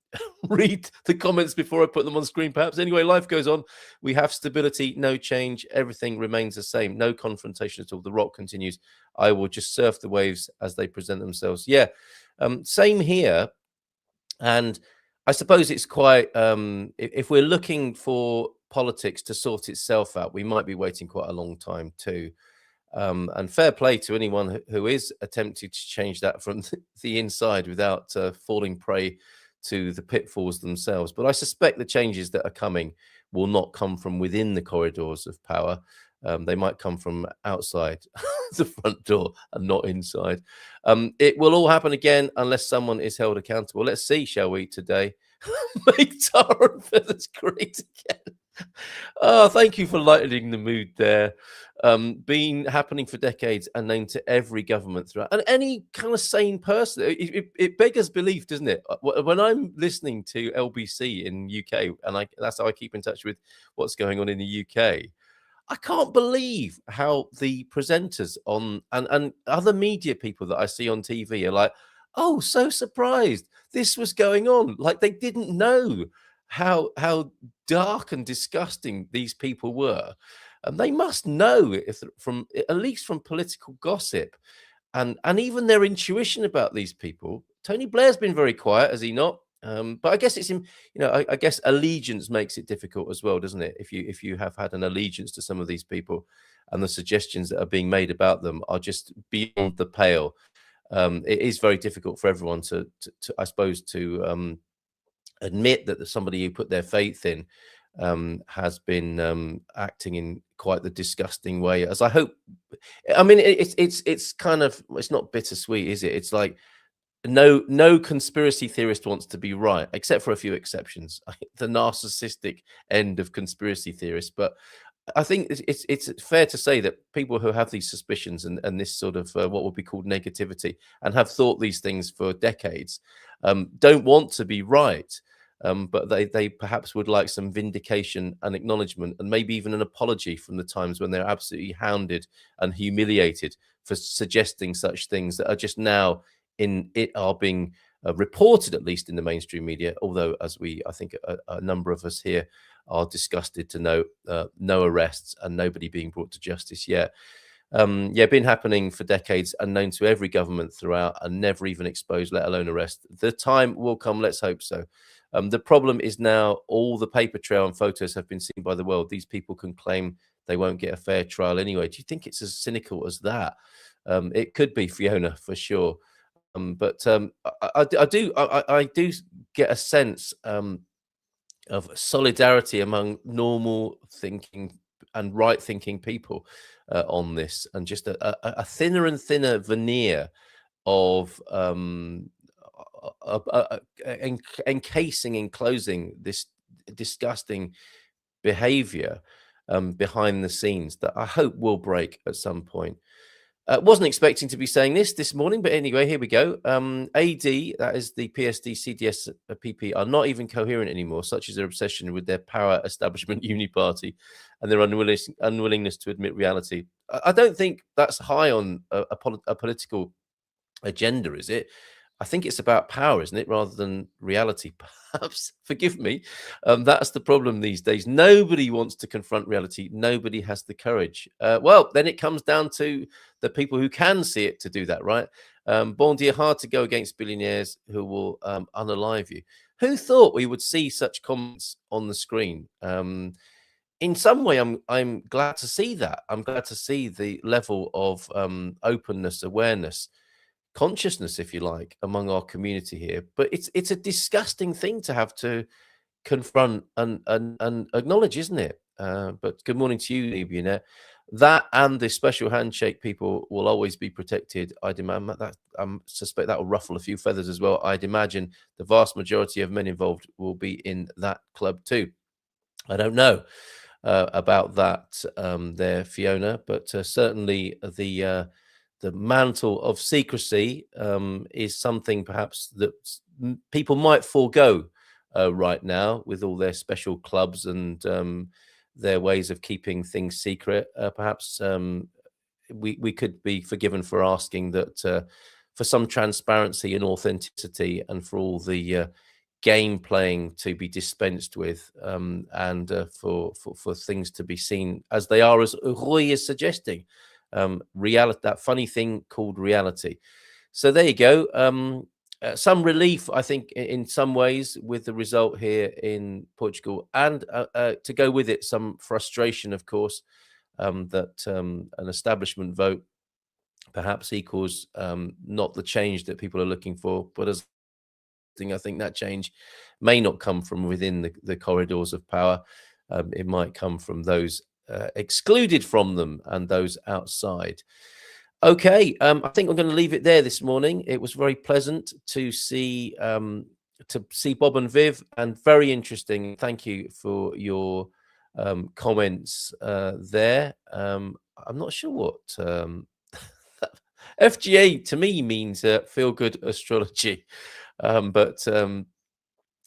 read the comments before I put them on screen, perhaps. Anyway, life goes on. We have stability, no change. Everything remains the same. No confrontation at all. The rock continues. I will just surf the waves as they present themselves. Yeah, same here. And I suppose it's quite, if we're looking for politics to sort itself out, we might be waiting quite a long time too. And fair play to anyone who is attempting to change that from the inside without falling prey to the pitfalls themselves. But I suspect the changes that are coming will not come from within the corridors of power. They might come from outside the front door and not inside. It will all happen again unless someone is held accountable. Let's see, shall we, today? Make tar and feathers great again. Oh, thank you for lightening the mood there. Been happening for decades and known to every government throughout, and any kind of sane person. It beggars belief, doesn't it? When I'm listening to LBC in UK, and that's how I keep in touch with what's going on in the UK. I can't believe how the presenters on and other media people that I see on TV are like, "Oh, so surprised this was going on." Like they didn't know how dark and disgusting these people were. And they must know if from at least from political gossip and even their intuition about these people. Tony Blair's been very quiet, has he not? But I guess it's in, I guess allegiance makes it difficult as well, doesn't it? If you have had an allegiance to some of these people, and the suggestions that are being made about them are just beyond the pale, it is very difficult for everyone to I suppose, to admit that there's somebody who put their faith in has been acting in quite the disgusting way. As I hope, I mean, it's kind of, it's not bittersweet, is it? It's like no conspiracy theorist wants to be right, except for a few exceptions, the narcissistic end of conspiracy theorists. But I think it's fair to say that people who have these suspicions and this sort of what would be called negativity and have thought these things for decades don't want to be right. But they perhaps would like some vindication and acknowledgement and maybe even an apology from the times when they're absolutely hounded and humiliated for suggesting such things that are just now are being reported, at least in the mainstream media. Although, as I think a number of us here are disgusted to know no arrests and nobody being brought to justice yet. Been happening for decades and known to every government throughout and never even exposed, let alone arrest. The time will come, let's hope so. The problem is now all the paper trail and photos have been seen by the world. These people can claim they won't get a fair trial anyway. Do you think it's as cynical as that? It could be, Fiona, for sure. I do get a sense of solidarity among normal thinking and right thinking people on this, and just a thinner and thinner veneer of encasing, enclosing this disgusting behavior behind the scenes that I hope will break at some point. Wasn't expecting to be saying this morning, but anyway, here we go. AD, that is the PSD, CDS, PP, are not even coherent anymore, such as their obsession with their power establishment uniparty and their unwillingness to admit reality. I don't think that's high on a political agenda, is it? I think it's about power, isn't it, rather than reality, perhaps. Forgive me. That's the problem these days. Nobody wants to confront reality. Nobody has the courage. Well, then it comes down to the people who can see it to do that, right? Bondi, hard to go against billionaires who will unalive you. Who thought we would see such comments on the screen? In some way, I'm glad to see that. I'm glad to see the level of openness, awareness, consciousness, if you like, among our community here. But it's a disgusting thing to have to confront and acknowledge, isn't it? But good morning to you, Ebionet. That and the special handshake people will always be protected. I demand that. I suspect that will ruffle a few feathers as well. I'd imagine the vast majority of men involved will be in that club too. I don't know about that there, Fiona, but certainly the mantle of secrecy is something perhaps that people might forego right now with all their special clubs and their ways of keeping things secret. Perhaps we could be forgiven for asking that for some transparency and authenticity, and for all the game playing to be dispensed with, and for things to be seen as they are, as Roy is suggesting. Reality, that funny thing called reality. So there you go. Some relief, I think, in some ways with the result here in Portugal, and to go with it, some frustration, of course, that an establishment vote perhaps equals not the change that people are looking for. But as I think that change may not come from within the corridors of power. It might come from those excluded from them and those outside. Okay, I think I'm going to leave it there this morning. It was very pleasant to see Bob and Viv, and very interesting. Thank you for your comments there. I'm not sure what FGA to me means feel good astrology, but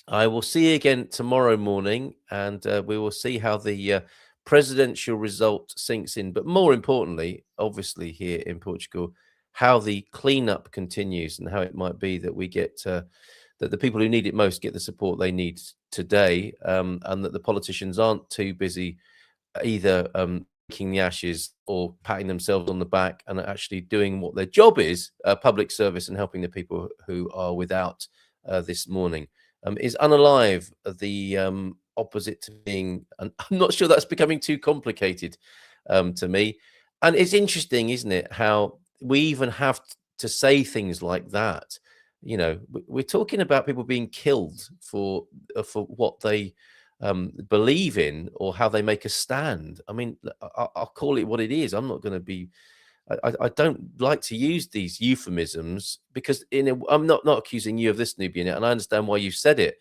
I will see you again tomorrow morning, and we will see how the presidential result sinks in. But more importantly, obviously here in Portugal, how the cleanup continues and how it might be that we get that the people who need it most get the support they need today, and that the politicians aren't too busy either making the ashes or patting themselves on the back and actually doing what their job is, public service, and helping the people who are without this morning. Is unalive the opposite to being, and I'm not sure that's becoming too complicated to me. And it's interesting, isn't it, how we even have to say things like that. You know, we're talking about people being killed for what they believe in or how they make a stand. I mean, I'll call it what it is. I'm not going to be. I don't like to use these euphemisms because I'm not accusing you of this, Nubian, and I understand why you said it.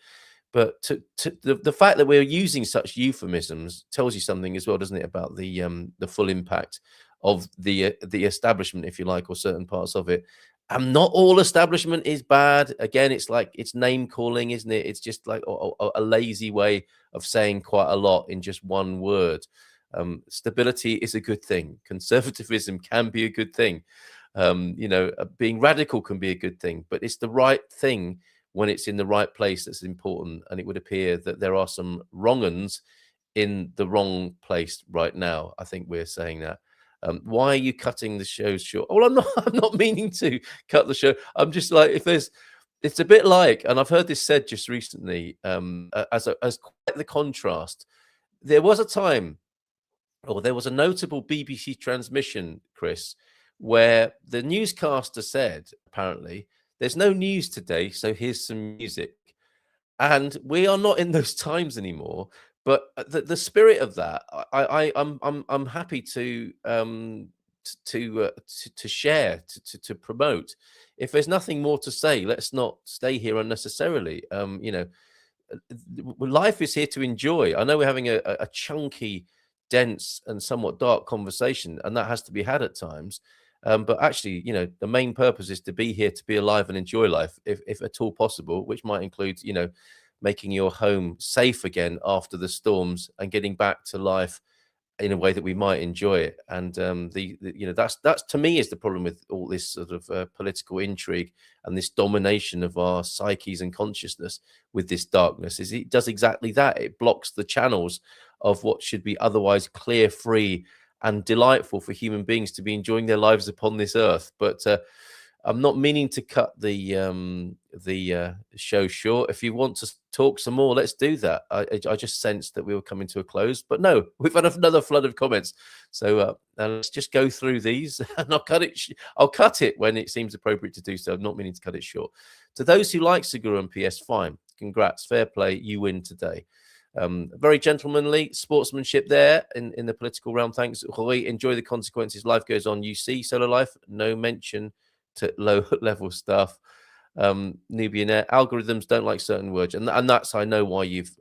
But the fact that we're using such euphemisms tells you something as well, doesn't it, about the full impact of the establishment, if you like, or certain parts of it. And not all establishment is bad. Again, it's like it's name calling, isn't it? It's just like a lazy way of saying quite a lot in just one word. Stability is a good thing. Conservatism can be a good thing. Being radical can be a good thing, but it's the right thing when it's in the right place that's important. And it would appear that there are some wrong uns in the wrong place right now. I think we're saying that. Why are you cutting the show short? Well, I'm not. I'm not meaning to cut the show. I'm just like, it's a bit like, and I've heard this said just recently, as quite the contrast. There was a time, or there was a notable BBC transmission, Chris, where the newscaster said, apparently, there's no news today, so here's some music. And we are not in those times anymore. But the spirit of that, I'm happy to share, to promote. If there's nothing more to say, let's not stay here unnecessarily. Life is here to enjoy. I know we're having a chunky, dense, and somewhat dark conversation, and that has to be had at times. But actually, the main purpose is to be here, to be alive and enjoy life, if at all possible, which might include, making your home safe again after the storms and getting back to life in a way that we might enjoy it. And that's to me is the problem with all this sort of political intrigue and this domination of our psyches and consciousness with this darkness. Is it does exactly that. It blocks the channels of what should be otherwise clear, free, and delightful for human beings to be enjoying their lives upon this earth. But I'm not meaning to cut the show short. If you want to talk some more, let's do that. I just sensed that we were coming to a close, but no, we've had another flood of comments. So let's just go through these, and I'll cut it. I'll cut it when it seems appropriate to do so. I'm not meaning to cut it short. To those who like Segura and PS, fine, congrats, fair play, you win today. Very gentlemanly sportsmanship there in the political realm. Thanks, Roy. Enjoy the consequences. Life goes on. You see, Solar Life, no mention to low level stuff. Nubian Air, algorithms don't like certain words, and that's, I know why you've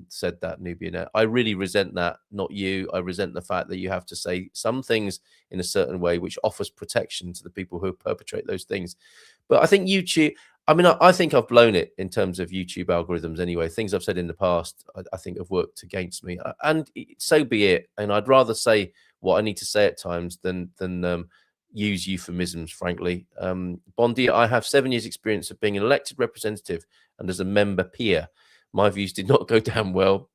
said that, Nubian Air. I really resent that, not you. I resent the fact that you have to say some things in a certain way which offers protection to the people who perpetrate those things. But I think YouTube, I think I've blown it in terms of YouTube algorithms anyway. Things I've said in the past, I think have worked against me, and so be it. And I'd rather say what I need to say at times than use euphemisms, frankly. Bondi, I have 7 years experience of being an elected representative and as a member peer. My views did not go down well.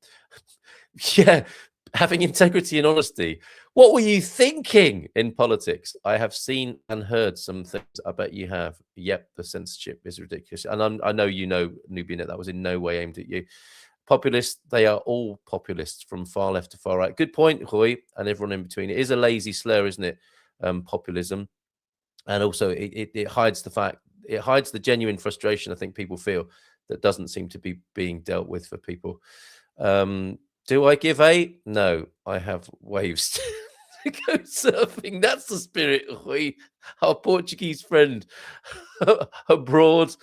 Yeah, having integrity and honesty. What were you thinking in politics? I have seen and heard some things. I bet you have. Yep, the censorship is ridiculous. And I know you know, Nubian, that was in no way aimed at you. Populists, they are all populists from far left to far right. Good point, Roy, and everyone in between. It is a lazy slur, isn't it? Populism, and also it hides the fact, it hides the genuine frustration I think people feel that doesn't seem to be being dealt with for people. Do I give a? No, I have waves. Go surfing. That's the spirit. Our Portuguese friend abroad.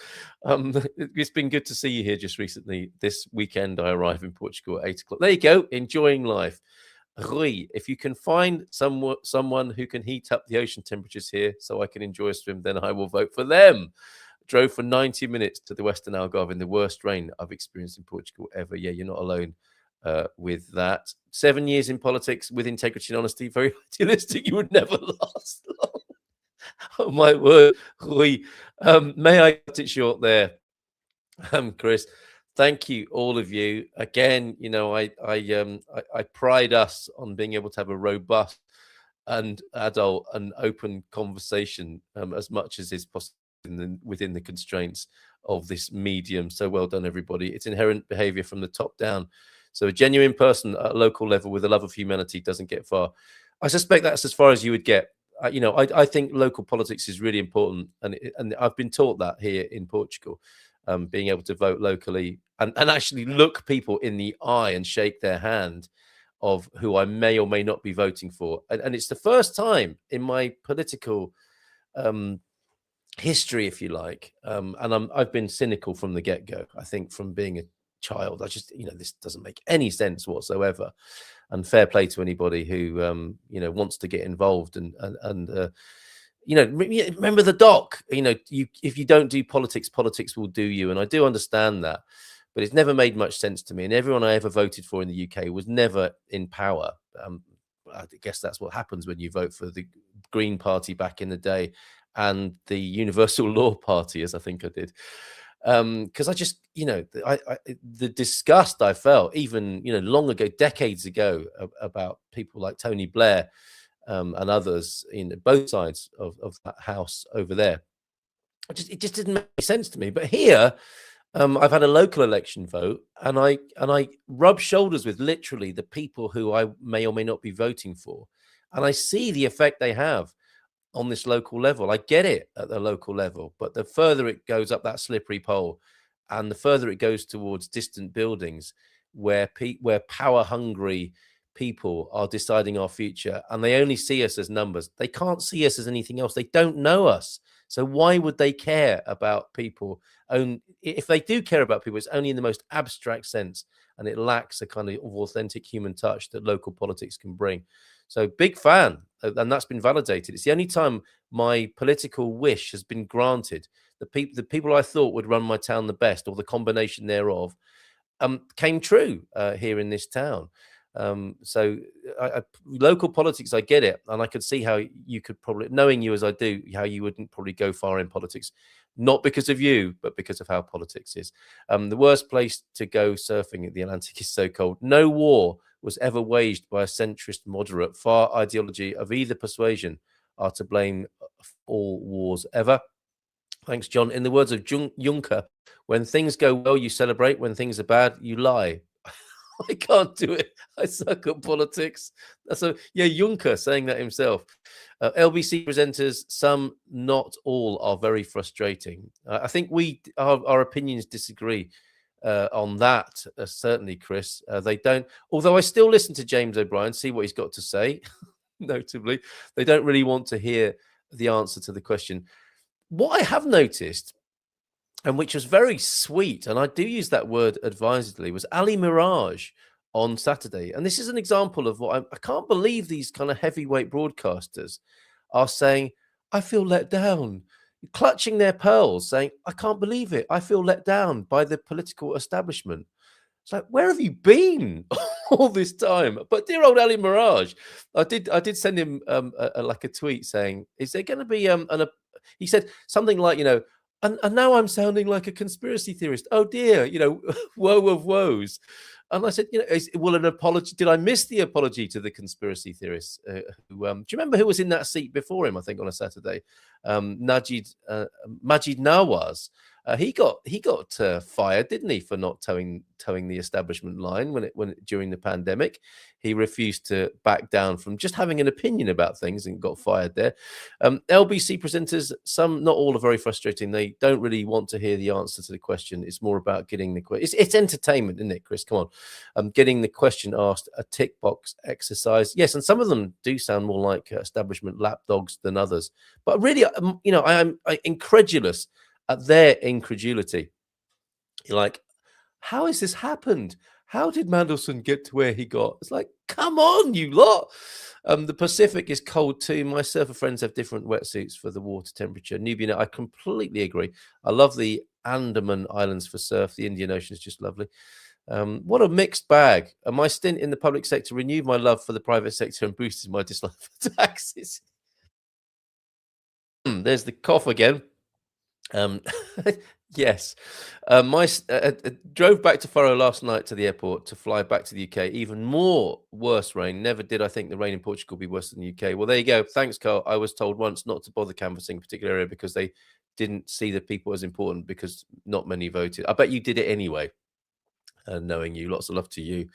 It's been good to see you here just recently. This weekend, I arrive in Portugal at 8 o'clock. There you go, enjoying life. Rui, if you can find someone who can heat up the ocean temperatures here so I can enjoy a swim, then I will vote for them. Drove for 90 minutes to the Western Algarve in the worst rain I've experienced in Portugal ever. Yeah, you're not alone with that. 7 years in politics with integrity and honesty. Very idealistic. You would never last long. Oh, my word, Rui. May I cut it short there? Chris, thank you, all of you. Again, you know, I pride us on being able to have a robust and adult and open conversation as much as is possible within the constraints of this medium. So well done, everybody. It's inherent behavior from the top down. So a genuine person at a local level with a love of humanity doesn't get far. I suspect that's as far as you would get. You know, I think local politics is really important, and I've been taught that here in Portugal. Being able to vote locally and actually look people in the eye and shake their hand of who I may or may not be voting for. And it's the first time in my political history, if you like. And I've been cynical from the get-go. I think from being a child, I just, you know, this doesn't make any sense whatsoever. And fair play to anybody who, you know, wants to get involved and you know, remember the doc, you know, if you don't do politics, politics will do you. And I do understand that, but it's never made much sense to me. And everyone I ever voted for in the UK was never in power. I guess that's what happens when you vote for the Green Party back in the day and the Universal Law Party, as I think I did. Because I just, you know, the disgust I felt even, you know, long ago, decades ago, about people like Tony Blair, and others in both sides of that house over there. It just didn't make sense to me. But here, I've had a local election vote, and I rub shoulders with literally the people who I may or may not be voting for, and I see the effect they have on this local level. I get it at the local level, but the further it goes up that slippery pole, and the further it goes towards distant buildings where power hungry people are deciding our future, and they only see us as numbers. They can't see us as anything else. They don't know us. So why would they care about people? If they do care about people, it's only in the most abstract sense, and it lacks a kind of authentic human touch that local politics can bring. So big fan, and that's been validated. It's the only time my political wish has been granted. The people I thought would run my town the best, or the combination thereof, came true here in this town. So local politics, I get it, and I could see how you could probably, knowing you as I do, how you wouldn't probably go far in politics, not because of you, but because of how politics is. The worst place to go surfing at the Atlantic is so cold. No war was ever waged by a centrist, moderate, far ideology of either persuasion are to blame for all wars ever. Thanks, John. In the words of Juncker, when things go well, you celebrate. When things are bad, you lie. I can't do it. I suck at politics. So, yeah, Juncker saying that himself. LBC presenters, some, not all, are very frustrating. I think our opinions disagree on that, certainly, Chris. They don't, although I still listen to James O'Brien, see what he's got to say, notably. They don't really want to hear the answer to the question. What I have noticed, and which was very sweet, and I do use that word advisedly, was Ali Mirage on Saturday. And this is an example of what I can't believe these kind of heavyweight broadcasters are saying, I feel let down, clutching their pearls, saying, I can't believe it. I feel let down by the political establishment. It's like, where have you been all this time? But dear old Ali Mirage, I did send him like a tweet saying, is there going to be he said something like, you know, and now I'm sounding like a conspiracy theorist. Oh dear, you know, woe of woes. And I said, you know, an apology? Did I miss the apology to the conspiracy theorists? Do you remember who was in that seat before him? I think on a Saturday, Majid Nawaz. He got fired, didn't he, for not towing the establishment line during the pandemic. He refused to back down from just having an opinion about things and got fired there. LBC presenters, some, not all, are very frustrating. They don't really want to hear the answer to the question. It's more about getting the question. It's entertainment, isn't it, Chris? Come on. Getting the question asked, a tick box exercise. Yes, and some of them do sound more like establishment lapdogs than others. But really, I am incredulous at their incredulity. You're like, how has this happened? How did Mandelson get to where he got? It's like, come on, you lot. The Pacific is cold too. My surfer friends have different wetsuits for the water temperature. Nubian, I completely agree. I love the Andaman Islands for surf. The Indian Ocean is just lovely. What a mixed bag. My stint in the public sector renewed my love for the private sector and boosted my dislike for taxes. There's the cough again. Yes. Drove back to Faro last night to the airport to fly back to the UK. Even more worse rain. Never did I think the rain in Portugal would be worse than the UK. Well, there you go. Thanks, Carl. I was told once not to bother canvassing a particular area because they didn't see the people as important because not many voted. I bet you did it anyway. Knowing you, lots of love to you.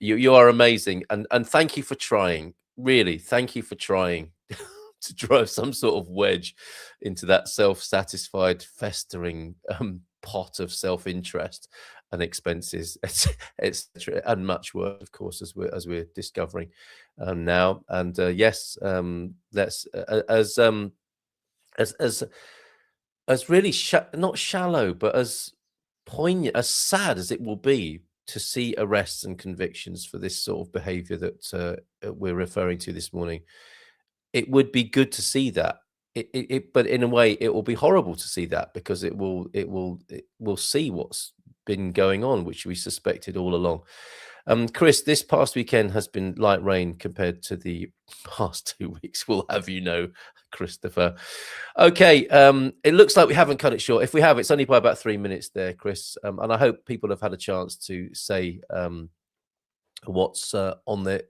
You are amazing, and thank you for trying. Really, thank you for trying to drive some sort of wedge into that self-satisfied, festering pot of self-interest and expenses, etc., and much work, of course, as we're discovering now. And yes, let's as really not shallow, but as poignant, as sad as it will be to see arrests and convictions for this sort of behavior that we're referring to this morning. It would be good to see that. But in a way, it will be horrible to see that because we'll see what's been going on, which we suspected all along. Chris, this past weekend has been light rain compared to the past 2 weeks. We'll have you know, Christopher. Okay, it looks like we haven't cut it short. If we have, it's only by about 3 minutes there, Chris. And I hope people have had a chance to say what's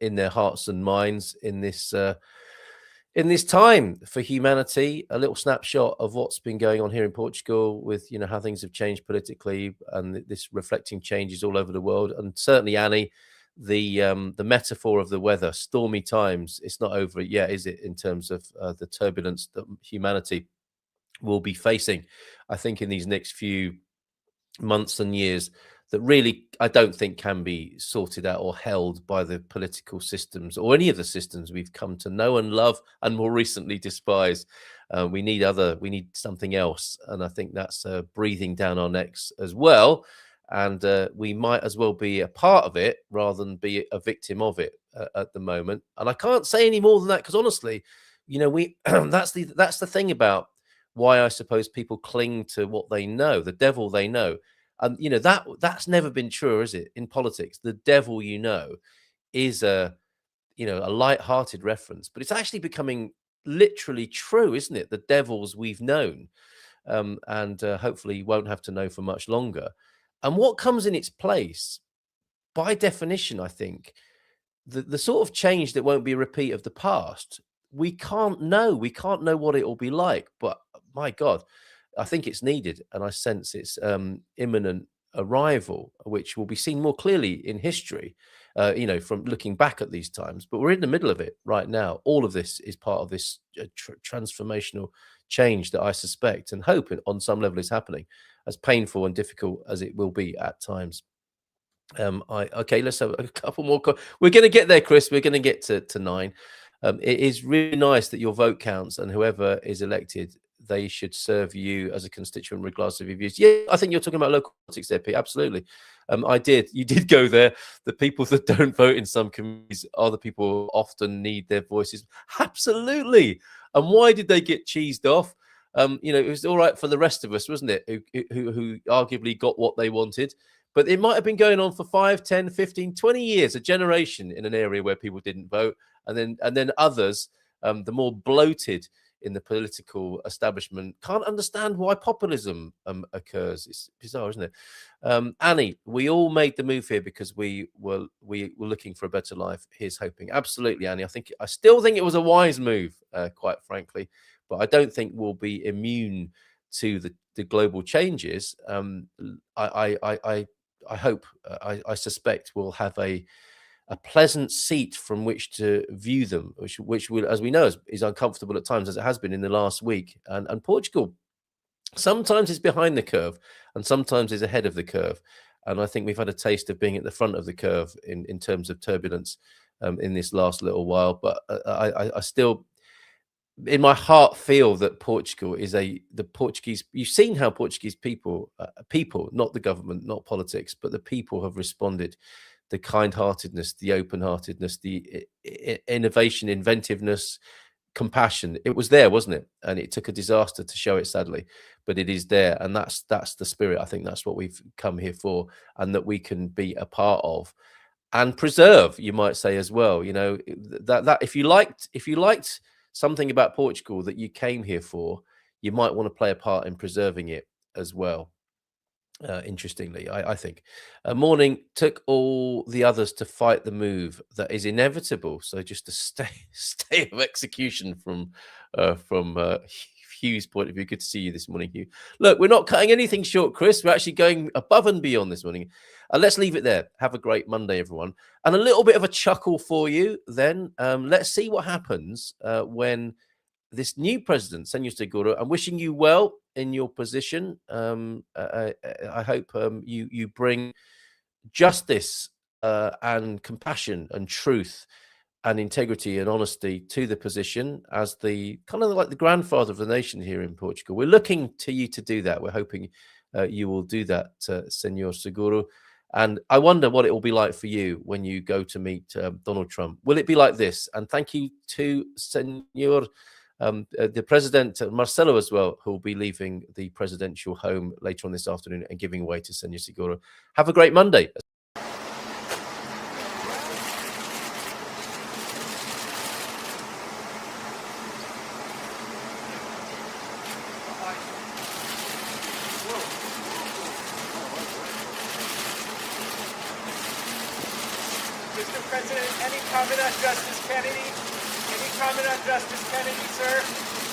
in their hearts and minds in this time for humanity. A little snapshot of what's been going on here in Portugal with, how things have changed politically and this reflecting changes all over the world. And certainly, Annie, the metaphor of the weather, stormy times, it's not over yet, is it, in terms of the turbulence that humanity will be facing, I think, in these next few months and years, that really I don't think can be sorted out or held by the political systems or any of the systems we've come to know and love and more recently despise. We need something else, and I think that's breathing down our necks as well. And we might as well be a part of it rather than be a victim of it at the moment. And I can't say any more than that because honestly, we that's the thing about why I suppose people cling to what they know, the devil they know. And that's never been true, is it? In politics, the devil is a light-hearted reference, but it's actually becoming literally true, isn't it? The devils we've known, and hopefully won't have to know for much longer. And what comes in its place, by definition, I think, the sort of change that won't be a repeat of the past. We can't know. We can't know what it will be like. But my God, I think it's needed, and I sense its imminent arrival, which will be seen more clearly in history, from looking back at these times. But we're in the middle of it right now. All of this is part of this transformational change that I suspect and hope on some level is happening, as painful and difficult as it will be at times. Okay, let's have a couple more. We're going to get there, Chris. We're going to get to 9. It is really nice that your vote counts, and whoever is elected, they should serve you as a constituent regardless of your views. Yeah, I think you're talking about local politics there, Pete. Absolutely. You did go there. The people that don't vote in some communities are the people who often need their voices. Absolutely. And why did they get cheesed off? It was all right for the rest of us, wasn't it? Who arguably got what they wanted. But it might have been going on for 5, 10, 15, 20 years, a generation in an area where people didn't vote. And then others, the more bloated in the political establishment, can't understand why populism occurs. It's bizarre, isn't it? Annie, we all made the move here because we were looking for a better life. Here's hoping. Absolutely, Annie. I still think it was a wise move, quite frankly, but I don't think we'll be immune to the global changes, I hope, I suspect, we'll have a pleasant seat from which to view them, which will, as we know, is uncomfortable at times, as it has been in the last week. And Portugal sometimes is behind the curve, and sometimes is ahead of the curve. And I think we've had a taste of being at the front of the curve in terms of turbulence in this last little while. But I still, in my heart, feel that Portugal is the Portuguese. You've seen how Portuguese people, not the government, not politics, but the people have responded. The kind-heartedness, the open-heartedness, the innovation, inventiveness, compassion. It was there, wasn't it? And it took a disaster to show it, sadly, but it is there, and that's the spirit. I think that's what we've come here for, and that we can be a part of and preserve, you might say, as well. You know, that if you liked something about Portugal that you came here for, you might want to play a part in preserving it as well. Interestingly, I think Morning took all the others to fight the move that is inevitable. So just a stay of execution from Hugh's point of view. Good to see you this morning, Hugh. Look, we're not cutting anything short, Chris. We're actually going above and beyond this morning. Let's leave it there. Have a great Monday, everyone. And a little bit of a chuckle for you then. Let's see what happens when this new president, Senor Seguro, I'm wishing you well in your position. I hope you bring justice and compassion and truth and integrity and honesty to the position as the kind of like the grandfather of the nation here in Portugal. We're looking to you to do that. We're hoping you will do that, Senor Seguro. And I wonder what it will be like for you when you go to meet Donald Trump. Will it be like this? And thank you to Senor the President, Marcelo, as well, who will be leaving the presidential home later on this afternoon and giving way to Senor Seguro. Have a great Monday. Mr. President, any comment on Justice Kennedy? Any comment on Justice Kennedy, sir?